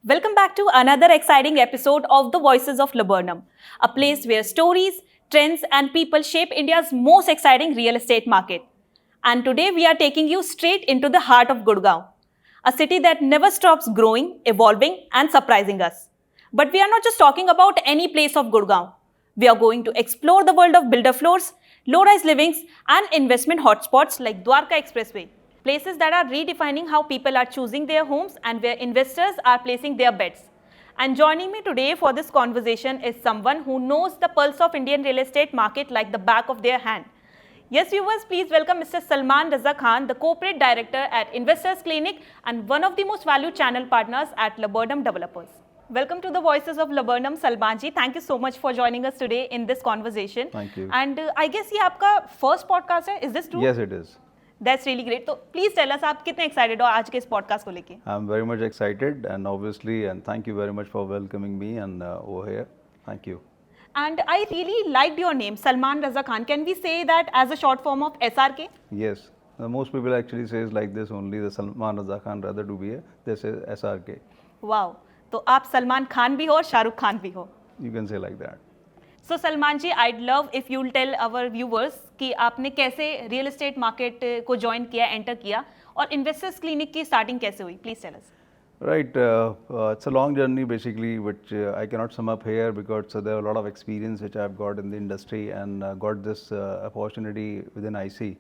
Welcome back to another exciting episode of the Voices of Laburnum, a place where stories, trends, and people shape India's most exciting real estate market. And today we are taking you straight into the heart of Gurgaon, a city that never stops growing, evolving, and surprising us. But we are not just talking about any place of Gurgaon. We are going to explore the world of builder floors, low-rise livings, and investment hotspots like Dwarka Expressway. Places that are redefining how people are choosing their homes and where investors are placing their bets. And joining me today for this conversation is someone who knows the pulse of Indian real estate market like the back of their hand. Yes, viewers, please welcome Mr. Salman Raza Khan, the corporate director at Investors Clinic and one of the most valued channel partners at Laburnum Developers. Welcome to the Voices of Laburnum, Salman ji. Thank you so much for joining us today in this conversation. Thank you. And I guess ये आपका first podcast है. Is this true? Yes, it is. That's really great. तो please tell us आप कितने excited हो आज के इस podcast को लेके? I'm very much excited and obviously and thank you very much for welcoming me and over here. Thank you. And I really liked your name, Salman Raza Khan. Can we say that as a short form of SRK? Yes, most people actually says like this only, the Salman Raza Khan rather to be a, they say SRK. Wow. तो आप सलमान खान भी हो और शाहरुख खान भी हो. You can say like that. So Salman ji, I'd love if you'll tell our viewers कि आपने कैसे real estate market को join किया, enter किया और investors clinic की starting कैसे हुई? Please tell us. Right, it's a long journey basically, which I cannot sum up here because there are a lot of experience which I've got in the industry and got this opportunity within IC.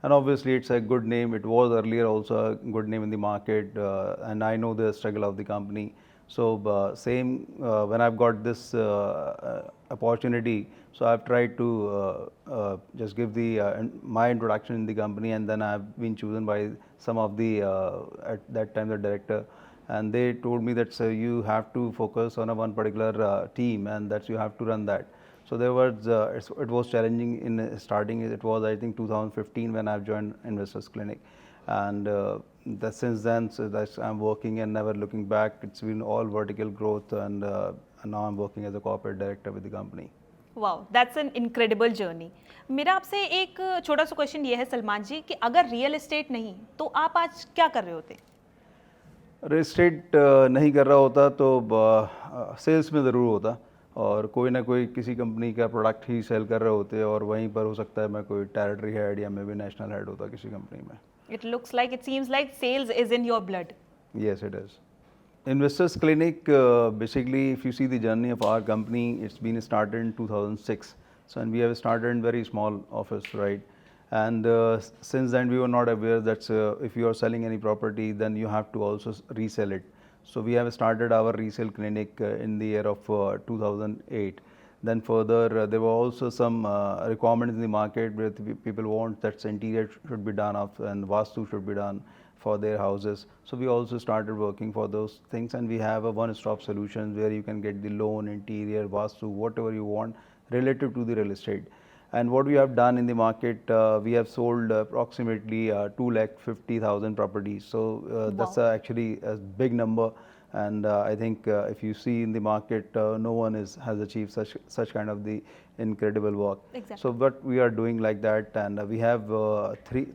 And obviously it's a good name. It was earlier also a good name in the market and I know the struggle of the company. So same when I've got this opportunity, so I've tried to just give the my introduction in the company, and then I've been chosen by some of the at that time the director, and they told me that you have to focus on a one particular team, and that you have to run that. So there was it was challenging in starting. It was I think 2015 when I've joined Investors Clinic, and since then so that's I'm working and never looking back. It's been all vertical growth, and now I'm working as a corporate director with the company. Wow, that's an incredible journey. मेरा आपसे एक छोटा सा question ये है सलमान जी कि अगर real estate नहीं तो आप आज क्या कर रहे होते? रियल एस्टेट नहीं कर रहा होता तो सेल्स में ज़रूर होता और कोई ना कोई किसी कंपनी का प्रोडक्ट ही सेल कर रहे होते और वहीं पर हो सकता है मैं कोई टेरिटरी हेड या मे बी नेशनल हेड होता किसी कंपनी में. It looks like, it seems like sales is in your blood. Yes, it is. Investors Clinic, basically, if you see the journey of our company, it's been started in 2006. So, and we have started in very small office, right? And since then, we were not aware that if you are selling any property, then you have to also resell it. So, we have started our resale clinic in the year of 2008. Then further, there were also some requirements in the market where people want that interior should be done off and vastu should be done for their houses. So we also started working for those things, and we have a one-stop solution where you can get the loan, interior, vastu, whatever you want related to the real estate. And what we have done in the market, we have sold approximately 250,000 properties. So Wow. that's actually a big number. And I think if you see in the market, no one has achieved such kind of the incredible work. Exactly. So what we are doing like that, and we have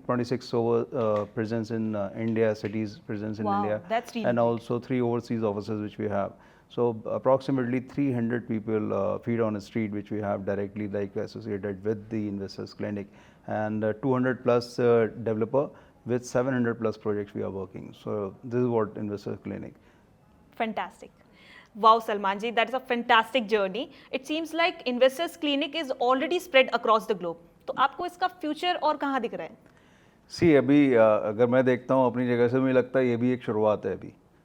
26 over presence in India, cities presence in Wow, India, that's really and great. also 3 overseas offices which we have. So approximately 300 people feed on a street which we have directly like associated with the Investors Clinic, and 200 plus developer with 700 plus projects we are working. So this is what Investors Clinic. Fantastic. Wow, Salman ji, that is a fantastic journey. It seems like Investors Clinic is already spread across the globe. तो आपको इसका future और कहाँ दिख रहा है? सी अभी अगर मैं देखता हूँ अपनी जगह से मुझे लगता है ये भी एक शुरुआत है.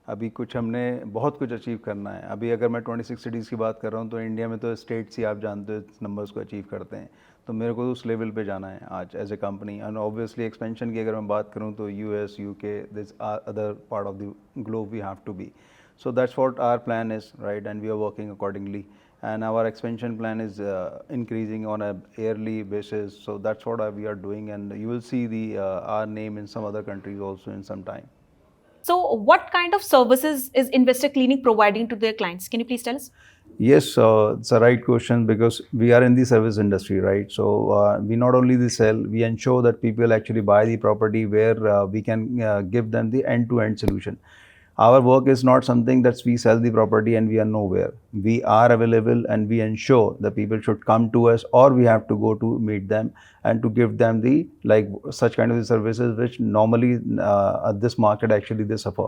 अभी कुछ हमने बहुत कुछ अचीव करना है. अभी अगर मैं 26 सिटीज़ की बात कर रहा हूँ तो इंडिया में तो स्टेट्स ही आप जानते हो नंबर्स को अचीव करते हैं. तो मेरे को उस लेवल पे जाना है आज as a company. And obviously expansion की अगर मैं बात करूँ तो US, UK, this other part of the globe we have to be. So that's what our plan is, right? And we are working accordingly. And our expansion plan is increasing on a yearly basis. So that's what we are doing. And you will see the our name in some other countries also in some time. So what kind of services is Investor Clinic providing to their clients? Can you please tell us? Yes, it's a right question because we are in the service industry, right? So we not only sell, we ensure that people actually buy the property where we can give them the end-to-end solution. Our work is not something that we sell the property and we are nowhere. We are available and we ensure that people should come to us, or we have to go to meet them and to give them the like such kind of the services which normally at this market actually they suffer.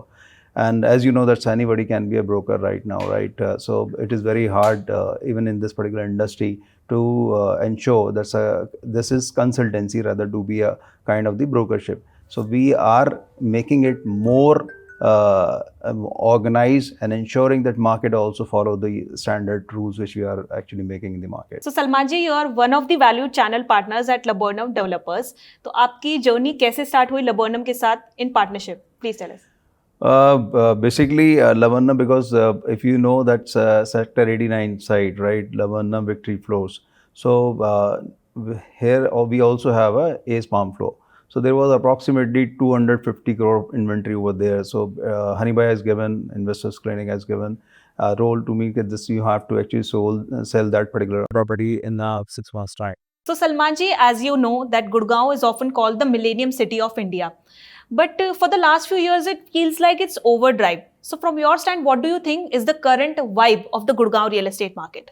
And as you know, that anybody can be a broker right now, right? So it is very hard even in this particular industry to ensure that this is consultancy rather to be a kind of the brokership. So we are making it more organized and ensuring that market also follow the standard rules which we are actually making in the market. So Salman ji, you are one of the valued channel partners at Laburnum Developers. तो आपकी journey कैसे start हुई Laburnum के साथ in partnership? Please tell us. Basically, Laburnum, because if you know that's Sector 89 site, right? Laburnum Victory Floors. So here we also have a Ace Palm floor. So there was approximately 250 crore inventory over there. So Honeybai has given, Investors Clinic has given a role to me that this you have to actually sell that particular property in 6 months time. So Salman ji, as you know that Gurgaon is often called the Millennium City of India. But for the last few years, it feels like it's overdrive. So from your stand, what do you think is the current vibe of the Gurgaon real estate market?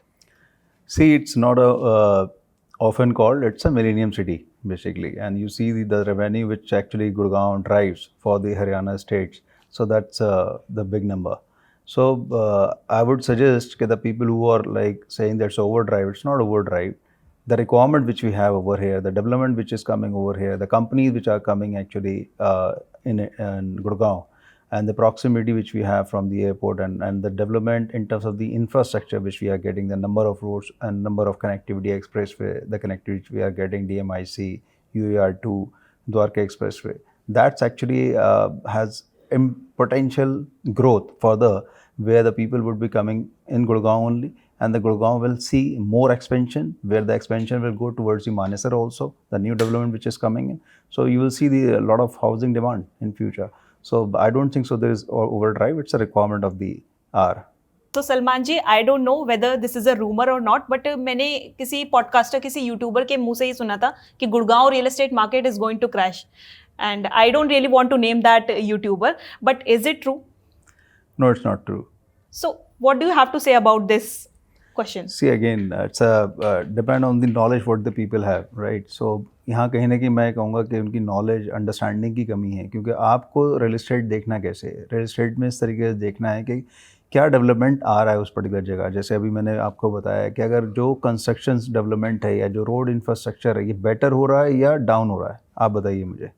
See, it's not a often called, it's a millennium city basically, and you see the revenue which actually Gurgaon drives for the Haryana states. So that's the big number. So I would suggest that the people who are like saying that's overdrive, it's not overdrive. The requirement which we have over here, the development which is coming over here, the companies which are coming actually in Gurgaon, and the proximity which we have from the airport, and the development in terms of the infrastructure which we are getting, the number of roads and number of connectivity expressway, the connectivity which we are getting, DMIC, UER2, Dwarka Expressway, that's actually has potential growth further, where the people would be coming in Gurgaon only, and the Gurgaon will see more expansion, where the expansion will go towards the Manesar also, the new development which is coming in. So you will see a lot of housing demand in future. So I don't think so there is overdrive, it's a requirement of the hour. So Salman ji, I don't know whether this is a rumor or not, but मैंने किसी podcaster, किसी YouTuber के मुंह से ही सुना था कि Gurgaon real estate market is going to crash. And I don't really want to name that YouTuber, but is it true? No, it's not true. So what do you have to say about this question? See, again, it's depend on the knowledge what the people have, right? So यहाँ कहीं ना कहीं मैं कहूँगा कि उनकी knowledge understanding की कमी है, क्योंकि आपको रियल इस्टेट देखना कैसे है, रियल इस्टेट में इस तरीके से देखना है कि क्या डेवलपमेंट आ रहा है उस पर्टिकुलर जगह. जैसे अभी मैंने आपको बताया कि अगर जो कंस्ट्रक्शन डेवलपमेंट है या जो रोड इंफ्रास्ट्रक्चर है, ये बेटर हो रहा है या डाउन हो रहा है, आप बताइए मुझे.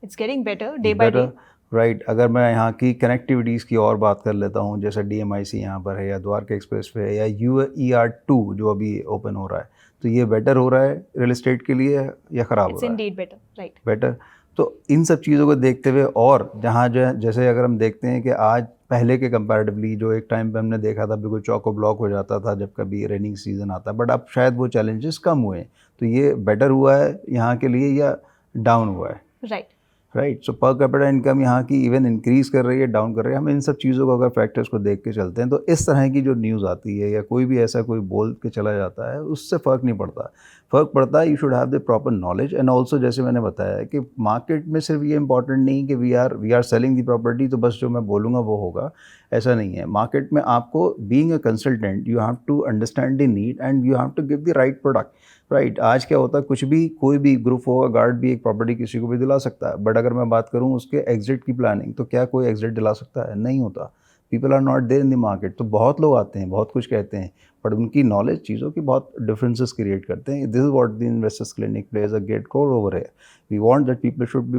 It's getting better day by day. Right. अगर मैं यहाँ की कनेक्टिविटीज़ की और बात कर लेता हूँ, जैसे DMIC यहाँ पर है, या द्वारका एक्सप्रेसवे है, या UER2 जो अभी ओपन हो रहा है, तो ये बेटर हो रहा है रियल इस्टेट के लिए या ख़राब हो रहा है? It's indeed better, right. Better. तो इन सब चीज़ों को देखते हुए, और जहाँ जो है, जैसे अगर हम देखते हैं कि आज पहले के कंपैरेटिवली जो एक टाइम पे हमने देखा था बिल्कुल चौको ब्लॉक हो जाता था जब कभी रेनिंग सीज़न आता, बट अब शायद वो चैलेंजेस कम हुए. तो ये बेटर हुआ है यहाँ के लिए या डाउन हुआ है? Right. राइट. सो पर कैपिटा इनकम यहाँ की इवन इंक्रीज़ कर रही है, डाउन कर रही है. हम इन सब चीज़ों को अगर फैक्टर्स को देख के चलते हैं, तो इस तरह की जो न्यूज़ आती है या कोई भी ऐसा कोई बोल के चला जाता है, उससे फ़र्क नहीं पड़ता. फ़र्क पड़ता है, you should have the proper knowledge. And also जैसे मैंने बताया कि मार्केट में सिर्फ ये इंपॉर्टेंट नहीं कि we are selling the property, तो बस जो मैं बोलूँगा वो होगा, ऐसा नहीं है. मार्केट में आपको being a consultant you have to understand the need and you have to give the right product. Right. आज क्या होता है, कुछ भी कोई भी ग्रुप होगा, गार्ड भी एक प्रॉपर्टी किसी को भी दिला सकता है, बट अगर मैं बात करूं उसके एग्जिट की प्लानिंग, तो क्या कोई एग्जिट दिला सकता है? नहीं होता. People are not there in the market. तो बहुत लोग आते हैं, बहुत कुछ कहते हैं, बट उनकी नॉलेज चीज़ों की बहुत डिफरेंसेस क्रिएट करते हैं. This is what the investors clinic plays a great role over here. We want that people should be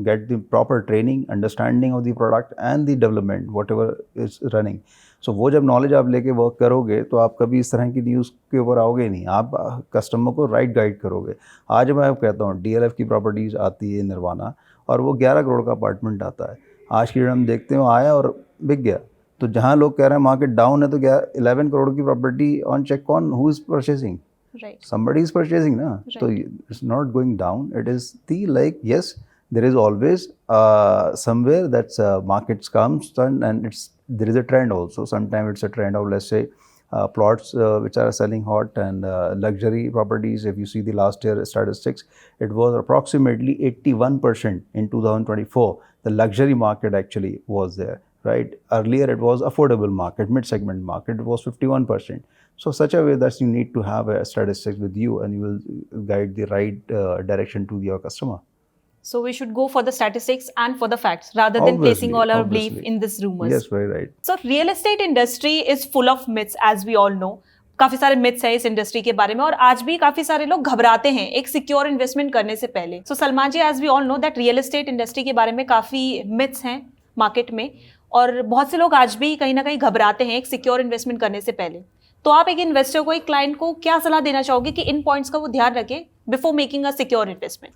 get the proper training, understanding of the product and the development whatever is running. So वो जब knowledge आप लेके work करोगे, तो आप कभी इस तरह की न्यूज़ के ऊपर आओगे नहीं. आप कस्टमर को राइट गाइड करोगे. आज मैं कहता हूँ DLF की प्रॉपर्टीज़ आती है निर्वाणा, और वो 11 करोड़ का अपार्टमेंट आता है. आज की डेट हम देखते हैं वो आया और बिक गया. तो जहाँ लोग कह रहे हैं मार्केट डाउन है, तो 11 करोड़ की property on check on who is purchasing? Right. Somebody is purchasing, na? Right. So it's not going down. It is the like, yes, there is always somewhere that's markets comes and there is a trend also. Sometimes it's a trend of, let's say, plots which are selling hot, and luxury properties. If you see the last year statistics, it was approximately 81% in 2024. The luxury market actually was there, right? Earlier it was affordable market, mid-segment market, it was 51%. So such a way that you need to have a statistics with you and you will guide the right direction to your customer. So we should go for the statistics and for the facts rather than placing all our belief in this rumors. Yes, very right. So real estate industry is full of myths as we all know. काफी सारे myths है इस industry के बारे में और आज भी काफी सारे लोग घबराते हैं एक सिक्योर इन्वेस्टमेंट करने से पहले. So Salman ji, as we all know that real estate industry के बारे में काफी मिथ्स हैं मार्केट में और बहुत से लोग आज भी कहीं ना कहीं घबराते हैं एक सिक्योर इन्वेस्टमेंट करने से पहले. तो आप एक इन्वेस्टर को, एक क्लाइंट को क्या सलाह देना चाहोगे कि इन पॉइंट्स का वो ध्यान रखे before making a secure investment?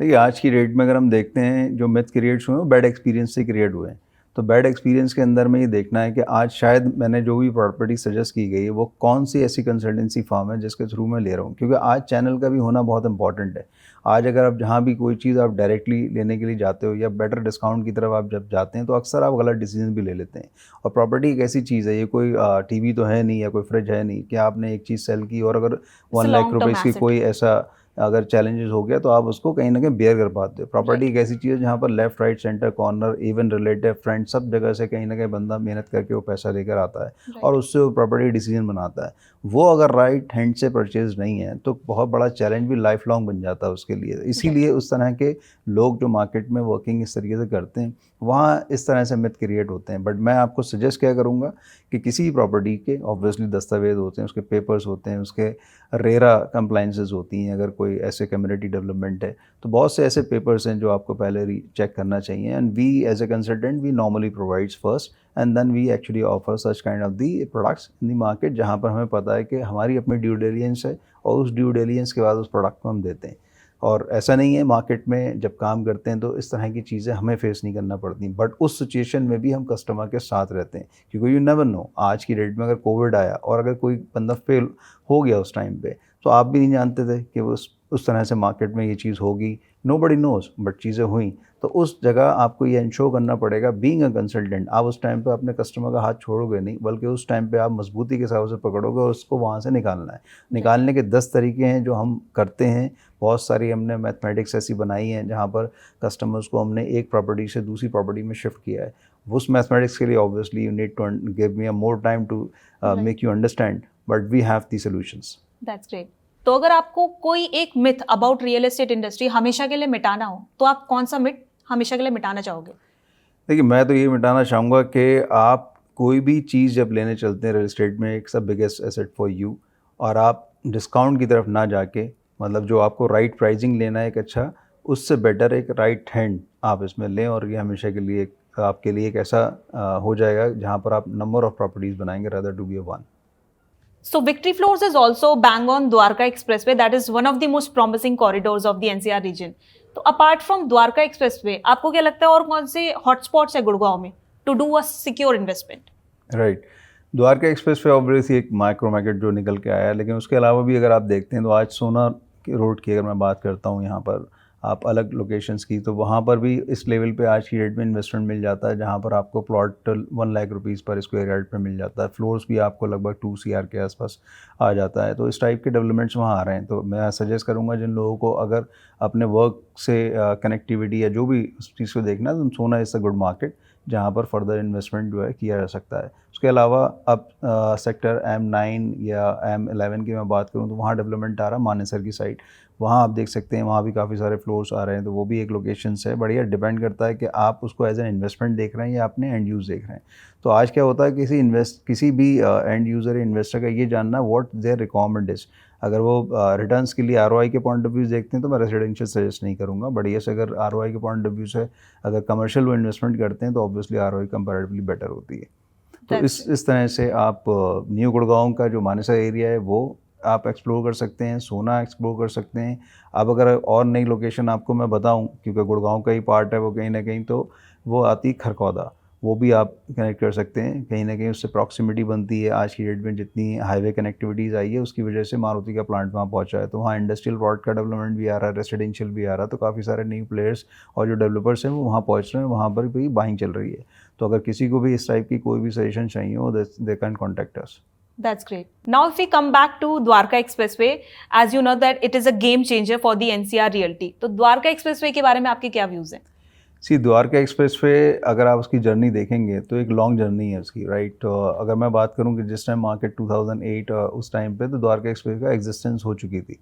देखिए, आज की डेट में अगर हम देखते हैं जो मिथ क्रिएट्स हुए हैं वो बैड एक्सपीरियंस से क्रिएट हुए हैं. तो बैड एक्सपीरियंस के अंदर में ये देखना है कि आज शायद मैंने जो भी प्रॉपर्टी सजेस्ट की गई है वो कौन सी ऐसी कंसल्टेंसी फर्म है जिसके थ्रू मैं ले रहा हूँ, क्योंकि आज चैनल का भी होना बहुत इंपॉर्टेंट है. आज अगर आप जहाँ भी कोई चीज़ आप डायरेक्टली लेने के लिए जाते हो या बेटर डिस्काउंट की तरफ आप जब जाते हैं तो अक्सर आप गलत डिसीजन भी ले लेते हैं. और प्रॉपर्टी एक ऐसी चीज़ है, ये कोई टीवी तो है नहीं या कोई फ्रिज है नहीं कि आपने एक चीज़ सेल की और अगर 1 लाख रुपीज़ की कोई ऐसा अगर चैलेंजेस हो गया तो आप उसको कहीं ना कहीं बेयर कर पाते हो. प्रॉपर्टी एक ऐसी चीज़ है जहाँ पर left, right, centre, corner, even relative, friend, सब जगह से कहीं ना कहीं बंदा मेहनत करके वो पैसा लेकर आता है और उससे वो प्रॉपर्टी डिसीजन बनाता है. वो अगर राइट हैंड से परचेज नहीं है तो बहुत बड़ा चैलेंज भी लाइफ लॉन्ग बन जाता है उसके लिए. इसीलिए उस तरह के लोग जो मार्केट में वर्किंग इस तरीके से करते हैं वहाँ इस तरह से मिथ क्रिएट होते हैं. बट मैं आपको सजेस्ट क्या करूँगा कि किसी भी प्रॉपर्टी के ऑब्वियसली दस्तावेज होते हैं, उसके पेपर्स होते हैं, उसके रेरा कंप्लाइंसेस होती हैं. अगर कोई ऐसे कम्युनिटी डेवलपमेंट है तो बहुत से ऐसे पेपर्स हैं जो आपको पहले चेक करना चाहिए. And we as a consultant we normally provides first and then we actually offer such kind of the products in the market जहाँ पर हमें पता है कि हमारी अपनी ड्यू डिलिजेंस है और उस ड्यू डिलिजेंस के बाद उस प्रोडक्ट को हम देते हैं. और ऐसा नहीं है, मार्केट में जब काम करते हैं तो इस तरह की चीज़ें हमें फेस नहीं करना पड़ती. बट उस सिचुएशन में भी हम कस्टमर के साथ रहते हैं क्योंकि यू नेवर नो, आज की डेट में अगर कोविड आया और अगर कोई बंदा फेल हो गया उस टाइम पे तो आप भी नहीं जानते थे कि वो उस तरह से मार्केट में ये चीज़ होगी. नोबडी नोज़, बट चीज़ें हुई. तो उस जगह आपको ये इंश्योर करना पड़ेगा बीइंग अ कंसल्टेंट. आप उस टाइम पे अपने कस्टमर का हाथ छोड़ोगे नहीं, बल्कि उस टाइम पे आप मजबूती के साथ उसे पकड़ोगे और उसको वहाँ से निकालना है. निकालने के 10 तरीके हैं जो हम करते हैं. बहुत सारी हमने मैथमेटिक्स ऐसी बनाई हैं जहाँ पर कस्टमर्स को हमने एक प्रॉपर्टी से दूसरी प्रॉपर्टी में शिफ्ट किया है. उस मैथमेटिक्स के लिए obviously you need to give me a more time to make you understand, but we have the solutions. That's great. तो अगर आपको कोई एक myth about real estate industry हमेशा के लिए मिटाना हो तो आप कौन सा मिथ हमेशा के लिए मिटाना चाहोगे? देखिए, मैं तो ये मिटाना चाहूँगा कि आप कोई भी चीज़ जब लेने चलते हैं रियल एस्टेट में, एक सब बिगेस्ट एसेट फॉर यू, और आप डिस्काउंट की तरफ ना जाके, मतलब जो आपको राइट प्राइसिंग लेना है एक अच्छा, उससे बेटर एक राइट हैंड आप इसमें लें और ये हमेशा के लिए आपके लिए एक ऐसा हो जाएगा जहाँ पर आप नंबर ऑफ प्रॉपर्टीज़ बनाएंगे rather to be a one. So Victory Floors is also bang on Dwarka Expressway. That is one of the most promising corridors of the NCR region. तो apart from Dwarka Expressway, आपको क्या लगता है और कौन से hotspots है गुड़गांव में to do a secure investment? Right. Dwarka express way obviously एक माइक्रो मार्केट जो निकल के आया है, लेकिन उसके अलावा भी अगर आप देखते हैं तो आज सोना रोड की अगर मैं बात करता हूँ, यहाँ पर आप अलग लोकेशंस की, तो वहाँ पर भी इस लेवल पे आज की डेट में इन्वेस्टमेंट मिल जाता है जहाँ पर आपको प्लॉट 1 लाख रुपीज़ पर स्क्वायर यार्ड पे मिल जाता है. फ्लोर्स भी आपको लगभग 2 CR के आसपास आ जाता है. तो इस टाइप के डेवलपमेंट्स वहाँ आ रहे हैं. तो मैं सजेस्ट करूँगा जिन लोगों को अगर अपने वर्क से कनेक्टिविटी या जो भी उस चीज़ को देखना है तो सोना इज़ अ गुड मार्केट जहाँ पर फर्दर इन्वेस्टमेंट जो है किया जा सकता है. उसके अलावा अब सेक्टर M9 या M11 की मैं बात करूँ तो वहाँ डेवलपमेंट आ रहा है मानेसर की साइड. वहाँ आप देख सकते हैं, वहाँ भी काफ़ी सारे फ्लोर्स आ रहे हैं. तो वो भी एक लोकेशन है. बढ़िया डिपेंड करता है कि आप उसको एज एन इन्वेस्टमेंट देख रहे हैं या अपने एंड यूज़ देख रहे हैं. तो आज क्या होता है, किसी भी एंड यूज़र या इन्वेस्टर का ये जानना व्हाट देयर रिक्वायरमेंट इज़. अगर वो रिटर्न्स के लिए ROI के पॉइंट ऑफ व्यू देखते हैं तो मैं रेजिडेंशियल सजेस्ट नहीं करूँगा. बढ़िया से अगर ROI के पॉइंट ऑफ व्यू से अगर कमर्शियल वो इन्वेस्टमेंट करते हैं तो ऑब्वियसली ROI कंपैरेटिवली बेटर होती है. तो इस तरह से आप न्यू गुड़गांव का जो मानेसर एरिया है वो आप एक्सप्लोर कर सकते हैं, सोना एक्सप्लोर कर सकते हैं. अब अगर और नई लोकेशन आपको मैं बताऊं, क्योंकि गुड़गांव का ही पार्ट है वो कहीं ना कहीं, तो वो आती खरकौदा, वो भी आप कनेक्ट कर सकते हैं. कहीं ना कहीं उससे प्रॉक्सिमिटी बनती है. आज की डेट में जितनी हाईवे कनेक्टिविटीज़ आई है उसकी वजह से मारुति का प्लांट वहाँ पहुँचा है. तो वहाँ इंडस्ट्रियल प्लॉट का डेवलपमेंट भी आ रहा है, रेसिडेंशियल भी आ रहा है. तो काफ़ी सारे न्यू प्लेयर्स और जो डेवलपर्स हैं वो वहाँ पहुँच रहे हैं. वहाँ पर भी बाइंग चल रही है. तो अगर किसी को भी इस टाइप की कोई भी सजेशन चाहिए हो, they can contact us. That's great. Now, if we come back to Dwarka Expressway, as you know that it is a game changer for the NCR Realty. तो Dwarka Expressway के बारे में आपके क्या व्यूज हैं? सी Dwarka express way अगर आप उसकी जर्नी देखेंगे तो एक लॉन्ग जर्नी है उसकी, राइट। तो अगर मैं बात करूं कि जिस टाइम मार्केट 2008 उस टाइम पे तो द्वारका एक्सप्रेस का एग्जिस्टेंस हो चुकी थी,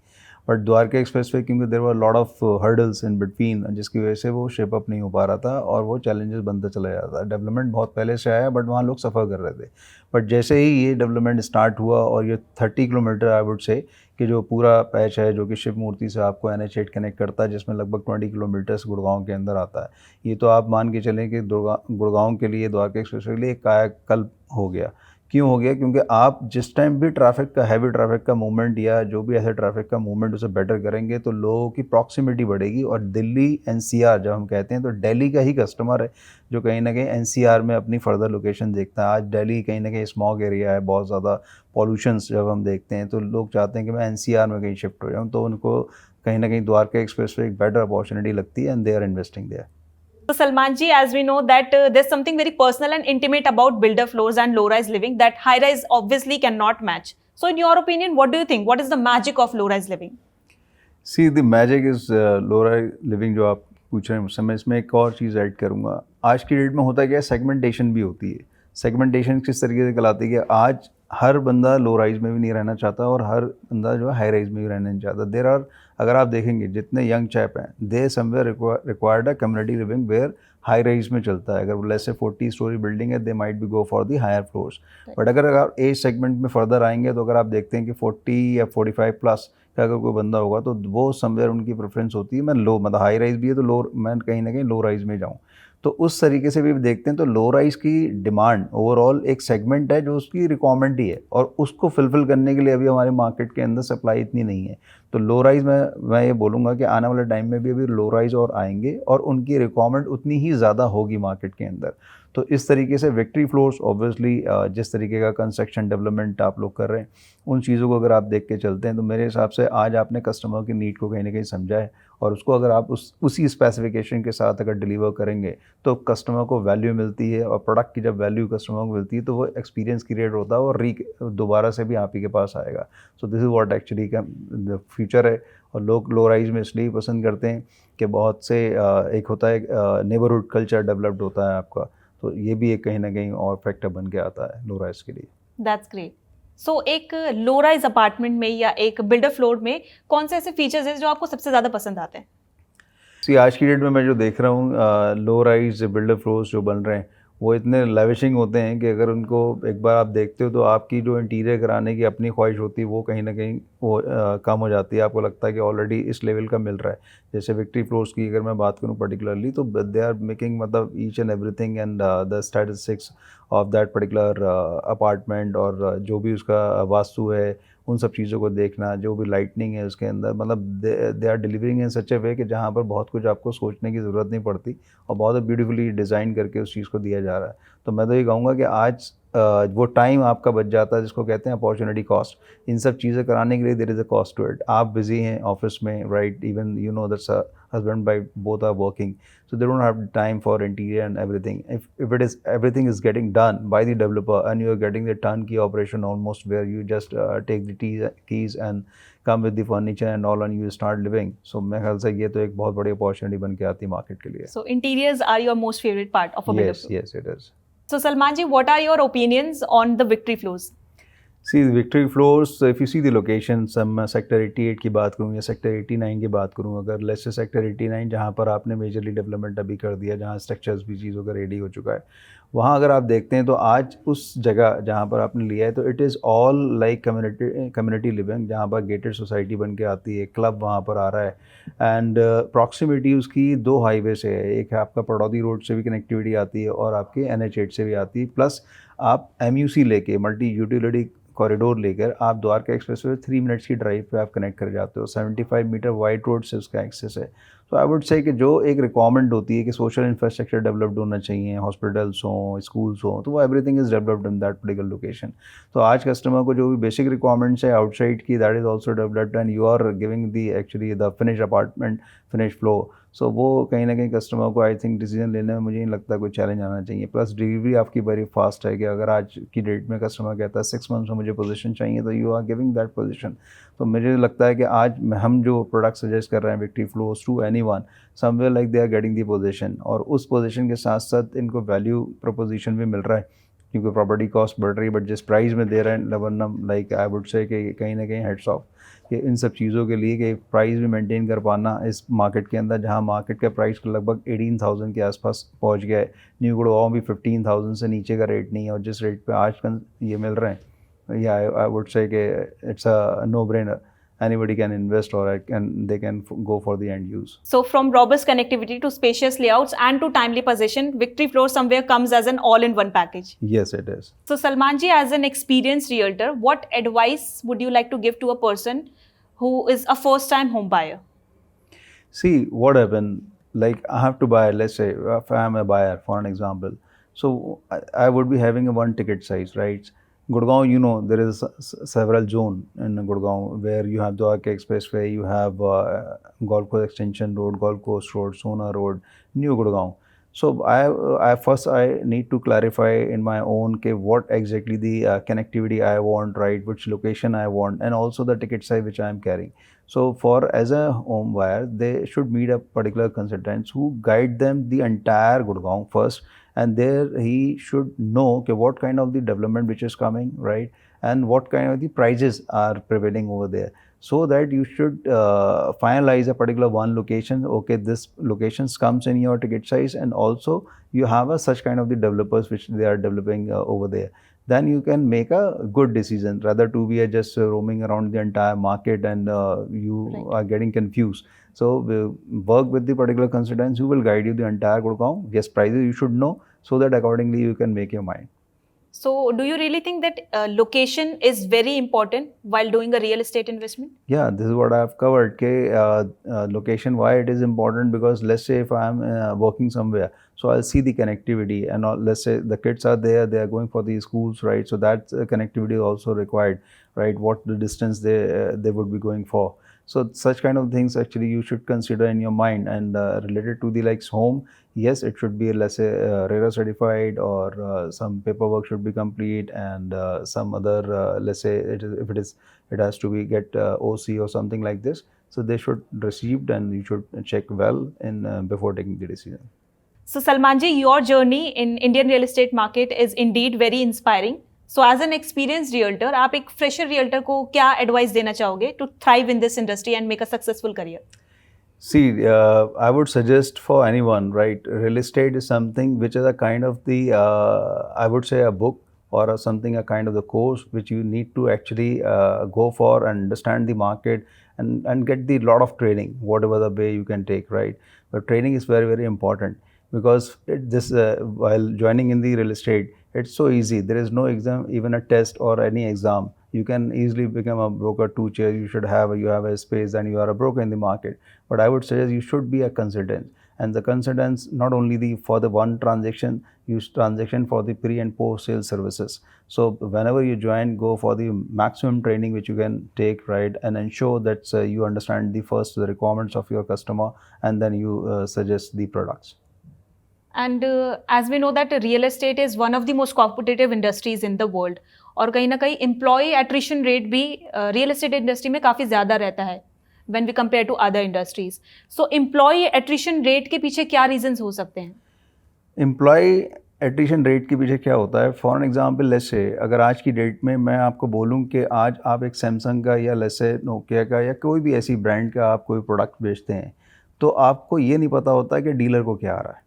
बट द्वारका एक्सप्रेस वे क्योंकि there were lot of hurdles in between, जिसकी वजह से वो शेप अप नहीं हो पा रहा था और वो चैलेंजेस बनता चला जा रहा था। डेवलपमेंट बहुत पहले से आया बट वहाँ लोग सफ़र कर रहे थे, बट जैसे ही ये डेवलपमेंट स्टार्ट हुआ और ये 30 किलोमीटर आई वुड से कि जो पूरा पैच है जो कि शिव मूर्ति से आपको NH8 कनेक्ट करता है, जिसमें लगभग 20 किलोमीटर्स गुड़गांव के अंदर आता है, ये तो आप मान के चलें कि गुड़गांव के लिए, द्वारका एक्सप्रेस के लिए कायाकल्प हो गया। क्यों हो गया? क्योंकि आप जिस टाइम भी ट्रैफिक का, हैवी ट्रैफिक का मूवमेंट या जो भी ऐसे ट्रैफिक का मूवमेंट उसे बेटर करेंगे तो लोगों की प्रॉक्सिमिटी बढ़ेगी। और दिल्ली NCR जब हम कहते हैं तो दिल्ली का ही कस्टमर है जो कहीं ना कहीं NCR में अपनी फर्दर लोकेशन देखता है। आज दिल्ली कहीं ना कहीं स्मॉग एरिया है, बहुत ज़्यादा पॉल्यूशंस जब हम देखते हैं तो लोग चाहते हैं कि मैं NCR में कहीं शिफ्ट हो जाऊँ, तो उनको कहीं ना कहीं द्वारका एक्सप्रेस पे एक बेटर अपॉर्चुनिटी लगती है and they are investing there. So Salman ji, as we know that there's something very personal and intimate about builder floors and low-rise living that high-rise obviously cannot match. So in your opinion, what do you think? What is the magic of low-rise living? See the magic is low rise living जो आप पूछ रहे हैं मुझसे, मैं इसमें एक और चीज़ ऐड करूँगा। आज की डेट में होता क्या है, सेगमेंटेशन भी होती है। सेगमेंटेशन किस तरीके से कहलाती है कि आज हर बंदा लो राइज में भी नहीं रहना चाहता और हर बंदा जो है हाई राइज में भी रहना नहीं चाहता। देर आर, अगर आप देखेंगे जितने यंग चैप हैं, they somewhere required a community living where high rise में चलता है। अगर लेस से 40 स्टोरी बिल्डिंग है, they might be go for the higher floors. But अगर आप एज सेगमेंट में फर्दर आएंगे तो अगर आप देखते हैं कि 40 या 45 प्लस का अगर कोई बंदा होगा तो वो समवेयर उनकी प्रेफरेंस होती है मैं लो, मतलब हाई राइज भी है तो लो, मैं कहीं ना कहीं लो राइज में जाऊँ। तो उस तरीके से भी देखते हैं तो लो राइज की डिमांड ओवरऑल एक सेगमेंट है जो उसकी रिक्वायरमेंट ही है और उसको फुलफिल करने के लिए अभी हमारे मार्केट के अंदर सप्लाई इतनी नहीं है। तो लो राइज में मैं ये बोलूँगा कि आने वाले टाइम में भी अभी लो राइज और आएंगे और उनकी रिक्वायरमेंट उतनी ही ज़्यादा होगी मार्केट के अंदर। तो इस तरीके से विक्ट्री फ्लोर्स ऑब्वियसली जिस तरीके का कंस्ट्रक्शन डेवलपमेंट आप लोग कर रहे हैं उन चीज़ों को अगर आप देख के चलते हैं तो मेरे हिसाब से आज आपने कस्टमर की नीड को कहीं ना कहीं समझा है और उसको अगर आप उसी स्पेसिफिकेशन के साथ अगर डिलीवर करेंगे तो कस्टमर को वैल्यू मिलती है और प्रोडक्ट की जब वैल्यू कस्टमर को मिलती है तो वो एक्सपीरियंस क्रिएट होता है और दोबारा से भी आप ही के पास आएगा। So this is what actually का द फ्यूचर है। और लोग लो राइज में इसलिए पसंद करते हैं कि बहुत से एक होता है नेबरहुड कल्चर डेवलप्ड होता है आपका, तो ये भी एक कहीं ना कहीं और फैक्टर बन के आता है लो राइज के लिए। That's great. So एक लो राइज अपार्टमेंट में या एक बिल्डर फ्लोर में कौन से ऐसे फीचर्स हैं जो आपको सबसे ज़्यादा पसंद आते हैं? सी आज की डेट में मैं जो देख रहा हूँ लो राइज बिल्डर फ्लोर्स जो बन रहे हैं वो इतने लेविशिंग होते हैं कि अगर उनको एक बार आप देखते हो तो आपकी जो इंटीरियर कराने की अपनी ख्वाहिश होती है वो कहीं ना कहीं वो कम हो जाती है। आपको लगता है कि ऑलरेडी इस लेवल का मिल रहा है। जैसे विक्ट्री फ्लोर्स की अगर मैं बात करूं पर्टिकुलरली तो दे आर मेकिंग मतलब each and everything and the statistics of that particular apartment और जो भी उसका वास्तु है उन सब चीज़ों को देखना, जो भी लाइटनिंग है उसके अंदर, मतलब दे आर डिलीवरिंग इन सच ए वे कि जहाँ पर बहुत कुछ आपको सोचने की ज़रूरत नहीं पड़ती और बहुत ब्यूटीफुली डिज़ाइन करके उस चीज़ को दिया जा रहा है। तो मैं तो ये कहूँगा कि आज वो टाइम आपका बच जाता है जिसको कहते हैं अपॉर्चुनिटी कॉस्ट। इन सब चीज़ें कराने के लिए there is a cost to it. आप बिजी हैं ऑफिस में, right, even you know that's husband by both are working, so they don't have time for interior and everything. If it is everything is getting done by the developer and you are getting the turnkey operation almost where you just take the keys and come with the furniture and all and you start living, so मेरे ख्याल से ये तो एक बहुत बड़ी opportunity बन के आती है मार्केट के लिए। So interiors are your most favorite part of a builder floor? Yes, it is. So Salman ji, what are your opinions on the victory floors? See Victory Floors, if you see the location, मैं sector 88 की बात करूँ या sector 89 की बात करूँ, अगर let's say sector 89 जहाँ पर आपने मेजरली डेवलपमेंट अभी कर दिया, जहाँ स्ट्रक्चर्स भी चीज़ों का रेडी हो चुका है, वहाँ अगर आप देखते हैं तो आज उस जगह जहाँ पर आपने लिया है तो it is all like community living, जहाँ पर गेटेड सोसाइटी बन के आती है, क्लब वहाँ पर आ रहा है एंड प्रॉक्सिमिटी उसकी 2 हाईवे से है। एक है आपका पड़ौदी रोड से भी कनेक्टिविटी आती है और आपके NH8 से भी आती है, प्लस आप MUC लेके मल्टी यूटिलिटी कॉरिडोर लेकर आप द्वारका एक्सप्रेस वे 3 मिनट्स की ड्राइव पे आप कनेक्ट कर जाते हो। 75 मीटर वाइड रोड से उसका एक्सेस है। तो आई वुड से कि जो एक रिक्वायरमेंट होती है कि सोशल इंफ्रास्ट्रक्चर डेवलप्ड होना चाहिए, हॉस्पिटल्स हों, स्कूल्स हों, तो वो everything is developed in that particular location. तो आज कस्टमर को जो भी बेसिक रिक्वायरमेंट्स है आउटसाइड की, that is also developed and you are giving the actually the finish apartment, finish flow. सो वो कहीं ना कहीं कस्टमर को आई थिंक डिसीजन लेने में मुझे नहीं लगता कोई चैलेंज आना चाहिए। प्लस डिलीवरी आपकी वेरी फास्ट है कि अगर आज की डेट में कस्टमर कहता है 6 मंथ्स में मुझे पोजीशन चाहिए तो you are giving that position. तो मुझे लगता है कि आज हम जो प्रोडक्ट सजेस्ट कर रहे हैं Victory Floors to any anyone, somewhere like they are getting the position, और उस पोजीशन के साथ साथ इनको वैल्यू प्रोपोजिशन भी मिल रहा है, क्योंकि प्रॉपर्टी कॉस्ट बढ़ रही है, बट जिस प्राइस में दे रहे हैं लबरनम, लाइक आई वुड से कि कहीं ना कहीं हेड्स ऑफ कि इन सब चीज़ों के लिए कि प्राइस भी मेंटेन कर पाना इस मार्केट के अंदर, जहां मार्केट का प्राइस लगभग 18,000 के आसपास पहुंच गया है, न्यू गुड़गांव भी 15,000 से नीचे का रेट नहीं है, और जिस रेट पे आज ये मिल रहे हैं, या आई वुड से कि it's a no brainer, anybody can invest, or they can go for the end use. So from robust connectivity to spacious layouts and to timely possession, Victory Floor somewhere comes as an all-in-one package. Yes, it is. So Salman ji, as an experienced realtor, what advice would you like to give to a person who is a first-time home buyer? See, what happened, like I have to buy, let's say if I am a buyer for an example, so I would be having a one ticket size, right? Gurgaon, you know, there is several zone in Gurgaon where you have Dwarka Expressway, you have Golf Course Extension Road, Golf Course Road, Sona Road, New Gurgaon. So I first need to clarify in my own ke what exactly the connectivity I want, right? Which location I want, and also the ticket size which I am carrying. So for as a home buyer, they should meet a particular consultant who guide them the entire Gurgaon first. And there he should know okay, what kind of the development which is coming, right, and what kind of the prices are prevailing over there, so that you should finalize a particular one location. Okay, this locations comes in your ticket size, and also you have such kind of the developers which they are developing over there. Then you can make a good decision rather to be just roaming around the entire market and you are getting confused. So work with the particular consultants who will guide you the entire Gurgaon. Yes, prices you should know, so that accordingly you can make your mind. So do you really think that location is very important while doing a real estate investment? Yeah, this is what I have covered. Location, why it is important, because let's say if I am working somewhere, so I'll see the connectivity, and let's say the kids are there, they are going for the schools, right? So that connectivity is also required, right? What the distance they would be going for. So such kind of things actually you should consider in your mind. And related to the like home, yes, it should be, let's say RERA certified, or some paperwork should be complete, and some other let's say it has to be get OC or something like this. So they should received, and you should check well in before taking the decision. So Salman ji, your journey in Indian real estate market is indeed very inspiring. So as an experienced realtor, आप एक fresher realtor को क्या advice देना चाहोगे to thrive in this industry and make a successful career? See, I would suggest for anyone, right? Real estate is something which is a kind of the, I would say a book, or something, a kind of the course which you need to actually go for and understand the market, and get the lot of training, whatever the way you can take, right? But training is very, very important, because while joining in the real estate, it's so easy. There is no exam, even a test or any exam. You can easily become a broker, 2 chairs. You have a space, and you are a broker in the market. But I would suggest you should be a consultant. And the consultants, not only for the one transaction, use transaction for the pre and post sale services. So whenever you join, go for the maximum training which you can take, right? And ensure that you understand the requirements of your customer, and then you suggest the products. And as we know that real estate is one of the most competitive industries in the world, और कहीं ना कहीं employee attrition rate भी real estate industry में काफ़ी ज़्यादा रहता है when we compare to other industries. So employee attrition rate के पीछे क्या reasons हो सकते हैं? Employee attrition rate के पीछे क्या होता है? फॉर एग्जाम्पल, लेट्स से अगर आज की डेट में मैं आपको बोलूँ कि आज आप एक सैमसंग का, या लेट्स से नोकिया का, या कोई भी ऐसी ब्रांड का आप कोई प्रोडक्ट बेचते हैं, तो आपको ये नहीं पता होता कि डीलर को क्या आ रहा है.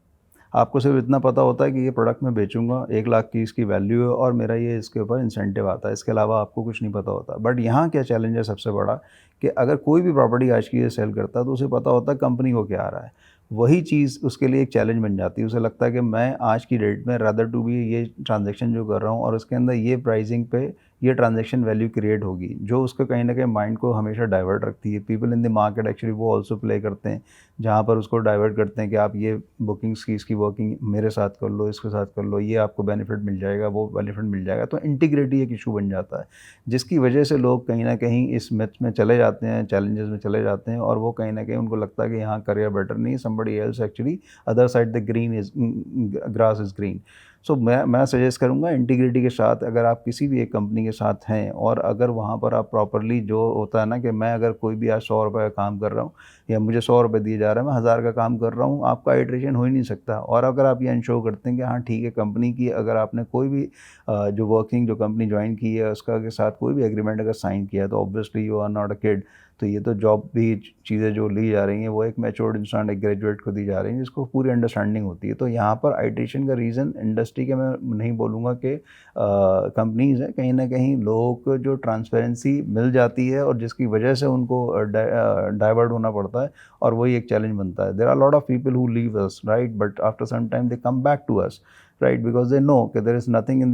आपको सिर्फ इतना पता होता है कि ये प्रोडक्ट मैं बेचूंगा, 1 लाख की इसकी वैल्यू है, और मेरा ये इसके ऊपर इंसेंटिव आता है. इसके अलावा आपको कुछ नहीं पता होता. बट यहाँ क्या चैलेंज है सबसे बड़ा, कि अगर कोई भी प्रॉपर्टी आज की ये सेल करता है, तो उसे पता होता है कंपनी को क्या आ रहा है. वही चीज़ उसके लिए एक चैलेंज बन जाती है. उसे लगता है कि मैं आज की डेट में रादर टू बी ये ट्रांजैक्शन जो कर रहा हूँ, और उसके अंदर ये प्राइसिंग पे ये ट्रांजैक्शन वैल्यू क्रिएट होगी, जो उसको कहीं ना कहीं माइंड को हमेशा डाइवर्ट रखती है. People in the market actually वो ऑल्सो प्ले करते हैं, जहाँ पर उसको डाइवर्ट करते हैं कि आप ये बुकिंग्स की, इसकी वर्किंग मेरे साथ कर लो, इसके साथ कर लो, ये आपको बेनिफिट मिल जाएगा, वो बेनिफिट मिल जाएगा. तो इंटीग्रिटी एक इशू बन जाता है, जिसकी वजह से लोग कहीं ना कहीं इस मिथ में चले जाते हैं, चैलेंजेस में चले जाते हैं, और वो कहीं ना कहीं उनको लगता है कि यहाँ करियर बेटर नहीं, somebody else actually other side the green is grass is green. So मैं सजेस्ट करूँगा इंटीग्रिटी के साथ, अगर आप किसी भी एक कंपनी के साथ हैं और अगर वहाँ पर आप प्रॉपरली, जो होता है ना कि मैं अगर कोई भी आज 100 रुपये का काम कर रहा हूँ या मुझे 100 रुपये दिए जा रहे हैं, मैं 1000 का काम कर रहा हूँ, आपका आइट्रेशन हो ही नहीं सकता। और अगर आप ये इंश्योर करते हैं कि हाँ ठीक है, कंपनी की अगर आपने कोई भी जो कंपनी ज्वाइन की है उसका के साथ कोई भी एग्रीमेंट अगर साइन किया है, तो obviously you are not a kid. तो ये तो जॉब भी चीज़ें जो ली जा रही हैं वो एक मैच्योर्ड इंसान, एक ग्रेजुएट को दी जा रही हैं जिसको पूरी अंडरस्टैंडिंग होती है। तो यहाँ पर आइट्रेशन का रीज़न इंडस्ट्री के, मैं नहीं बोलूँगा कि कंपनीज़ हैं, कहीं ना कहीं लोगों को जो ट्रांसपेरेंसी मिल जाती है और जिसकी वजह से उनको डाइवर्ट होना पड़ता है, और वही एक चैलेंज बनता है। There are lot of people who leave us, right, but after some time they come back to us, right, because they know that there is nothing in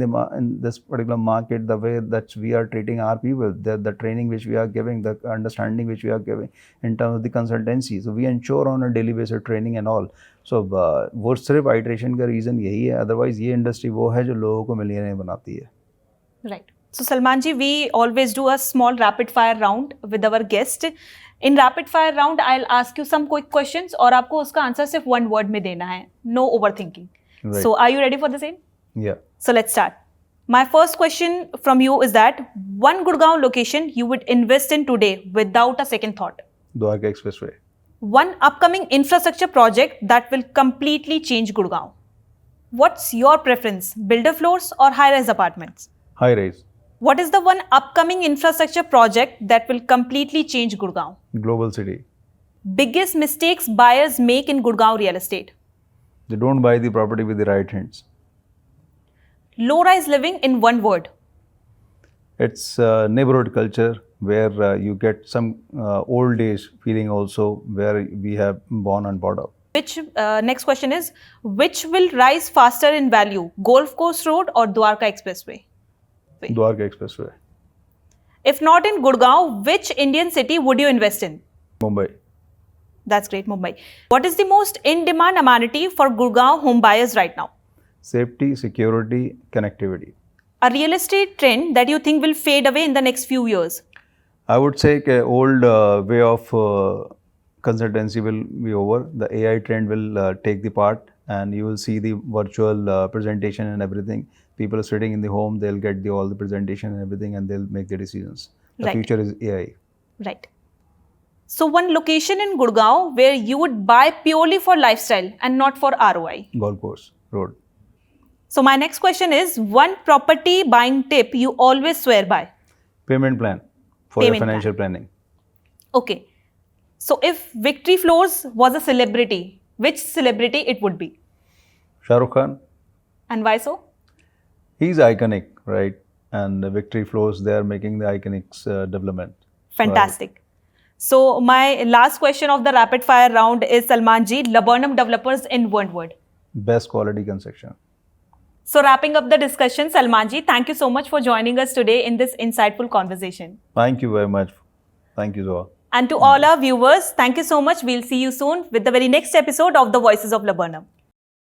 this particular market, the way that we are treating our people, the training which we are giving, the understanding which we are giving in terms of the consultancy, so we ensure on a daily basis training and all. So वो सिर्फ iteration का reason यही है, otherwise ये industry वो है जो लोगों को मिलियनेयर बनाती है। Right. So Salman ji, we always do a small rapid fire round with our guest. In rapid fire round, I'll ask you some quick questions और आपको उसका आंसर सिर्फ one word में देना है, no overthinking. Right. So, are you ready for the same? Yeah. So, let's start. My first question from you is that one Gurgaon location you would invest in today without a second thought. Dwarka Expressway. One upcoming infrastructure project that will completely change Gurgaon. What's your preference, builder floors or high-rise apartments? High rise. What is the one upcoming infrastructure project that will completely change Gurgaon? Global city. Biggest mistakes buyers make in Gurgaon real estate? They don't buy the property with the right hands. Low-rise living in one word. It's neighborhood culture where you get some old days feeling also, where we have born and brought up. Which next question is, which will rise faster in value, Golf Course Road or Dwarka Expressway? Dwarka Expressway. If not in Gurgaon, which Indian city would you invest in? Mumbai. That's great, Mumbai. What is the most in-demand amenity for Gurgaon home buyers right now? Safety, security, connectivity. A real estate trend that you think will fade away in the next few years? I would say the old way of consultancy will be over. The AI trend will take the part, and you will see the virtual presentation and everything. People are sitting in the home, they'll get all the presentation and everything, and they'll make the decisions. The Right. future is AI. Right. So one location in Gurgaon where you would buy purely for lifestyle and not for ROI. Golf course road. So my next question is, one property buying tip you always swear by? Payment plan for Payment your financial planning. Okay. So if Victory Floors was a celebrity, which celebrity it would be? Shah Rukh Khan. And why so? He's iconic, right? And the Victory Floors, they are making the iconic development. Fantastic. So my last question of the rapid fire round is, Salman ji, Laburnum developers in one word. Best quality construction. So wrapping up the discussion, Salman ji, thank you so much for joining us today in this insightful conversation. Thank you very much. Thank you, Zoa. And to all our viewers, thank you so much. We'll see you soon with the very next episode of The Voices of Laburnum.